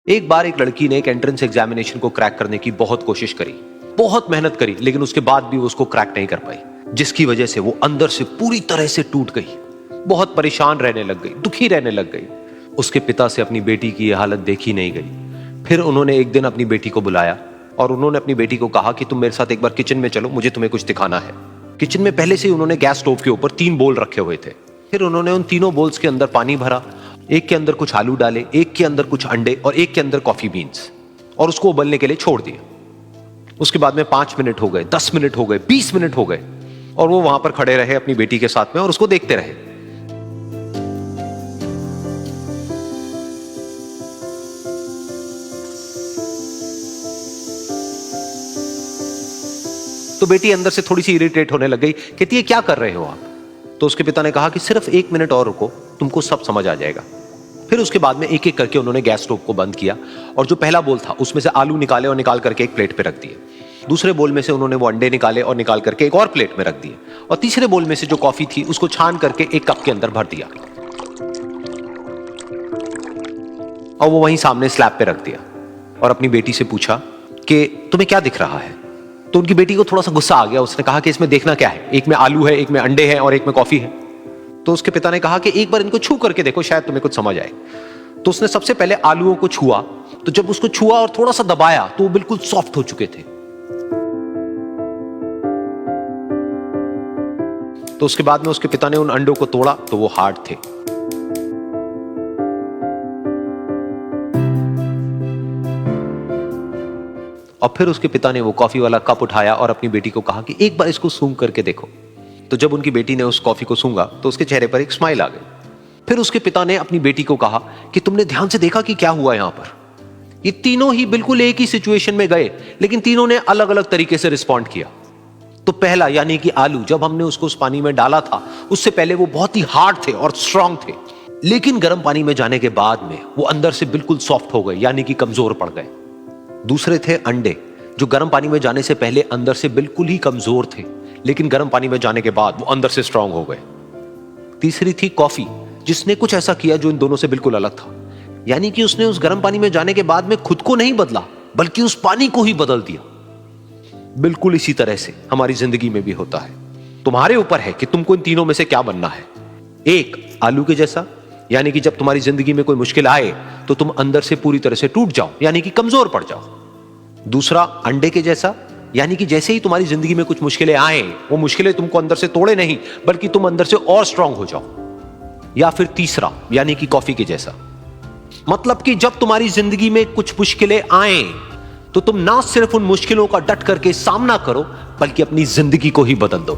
एक बार एक लड़की ने एक एंट्रेंस एग्जामिनेशन को क्रैक करने की बहुत कोशिश करी, बहुत मेहनत करी, लेकिन उसके बाद भी वो उसको क्रैक नहीं कर पाई, जिसकी वजह से वो अंदर से पूरी तरह से टूट गई, बहुत परेशान रहने लग गई, दुखी रहने लग गई। उसके पिता से अपनी बेटी की यह हालत देखी नहीं गई। फिर उन्होंने एक दिन अपनी बेटी को बुलाया और उन्होंने अपनी बेटी को कहा कि तुम मेरे साथ एक बार किचन में चलो, मुझे तुम्हें कुछ दिखाना है। किचन में पहले से ही उन्होंने गैस स्टोव के ऊपर 3 बोल रखे हुए थे। फिर उन्होंने उन तीनों बोल्स के अंदर पानी भरा, एक के अंदर कुछ आलू डाले, एक के अंदर कुछ अंडे और एक के अंदर कॉफी बीन्स, और उसको उबलने के लिए छोड़ दिया। उसके बाद में 5 मिनट हो गए, 10 मिनट हो गए, 20 मिनट हो गए, और वो वहां पर खड़े रहे अपनी बेटी के साथ में और उसको देखते रहे। तो बेटी अंदर से थोड़ी सी इरिटेट होने लग गई, कहती है क्या कर रहे हो आप? तो उसके पिता ने कहा कि सिर्फ 1 मिनट और रुको, तुमको सब समझ आ जाएगा। फिर उसके बाद में एक एक करके उन्होंने गैस स्टोव को बंद किया और जो पहला बोल था उसमें से आलू निकाले और निकाल करके एक प्लेट पे रख दिए। दूसरे बोल में से उन्होंने वो अंडे निकाले और निकाल करके एक और प्लेट में रख दिए, और तीसरे बोल में से जो कॉफी थी उसको छान करके एक कप के अंदर भर दिया और वो वहीं सामने स्लैब पे रख दिया और अपनी बेटी से पूछा कि तुम्हें क्या दिख रहा है? तो उनकी बेटी को थोड़ा सा गुस्सा आ गया। उसने कहा कि इसमें देखना क्या है, एक में आलू है, एक में अंडे हैं और एक में कॉफी है। तो उसके पिता ने कहा कि एक बार इनको छू करके देखो, शायद तुम्हें कुछ समझ आए। तो उसने सबसे पहले आलूओं को छुआ, तो जब उसको छुआ और थोड़ा सा दबाया तो वो बिल्कुल सॉफ्ट हो चुके थे। तो उसके बाद में उसके पिता ने उन अंडों को तोड़ा तो वो हार्ड थे। और फिर उसके पिता ने वो कॉफी वाला कप उठाया और अपनी बेटी को कहा कि एक बार इसको सूंघ करके देखो। तो जब उनकी बेटी ने उस कॉफी को सूंघा तो उसके चेहरे पर एक स्माइल आ गई। फिर उसके पिता ने अपनी बेटी को कहा कि तुमने ध्यान से देखा कि क्या हुआ यहां पर? ये तीनों ही बिल्कुल एक ही सिचुएशन में गए, लेकिन तीनों ने अलग अलग तरीके से रिस्पॉन्ड किया। तो पहला यानी कि आलू, जब हमने उसको उस पानी में डाला था उससे पहले वो बहुत ही हार्ड थे और स्ट्रांग थे, लेकिन गर्म पानी में जाने के बाद में वो अंदर से बिल्कुल सॉफ्ट हो गए, यानी कि कमजोर पड़ गए। दूसरे थे अंडे, जो गर्म पानी में जाने से पहले अंदर से बिल्कुल ही कमजोर थे, लेकिन गर्म पानी में जाने के बाद वो अंदर से स्ट्रांग हो गए। तीसरी थी कॉफी, जिसने कुछ ऐसा किया जो इन दोनों से बिल्कुल अलग था, यानी कि उसने उस गर्म पानी में जाने के बाद में खुद को नहीं बदला, बल्कि उस पानी को ही बदल दिया। बिल्कुल इसी तरह से हमारी जिंदगी में भी होता है। तुम्हारे ऊपर है कि तुमको इन तीनों में से क्या बनना है। एक, आलू के जैसा, यानी कि जब तुम्हारी जिंदगी में कोई मुश्किल आए तो तुम अंदर से पूरी तरह से टूट जाओ, यानी कि कमजोर पड़ जाओ। दूसरा, अंडे के जैसा, यानी कि जैसे ही तुम्हारी जिंदगी में कुछ मुश्किलें आए, वो मुश्किलें तुमको अंदर से तोड़े नहीं, बल्कि तुम अंदर से और स्ट्रांग हो जाओ। या फिर तीसरा, यानी कि कॉफी के जैसा, मतलब कि जब तुम्हारी जिंदगी में कुछ मुश्किलें आए तो तुम ना सिर्फ उन मुश्किलों का डट करके सामना करो, बल्कि अपनी जिंदगी को ही बदल दो।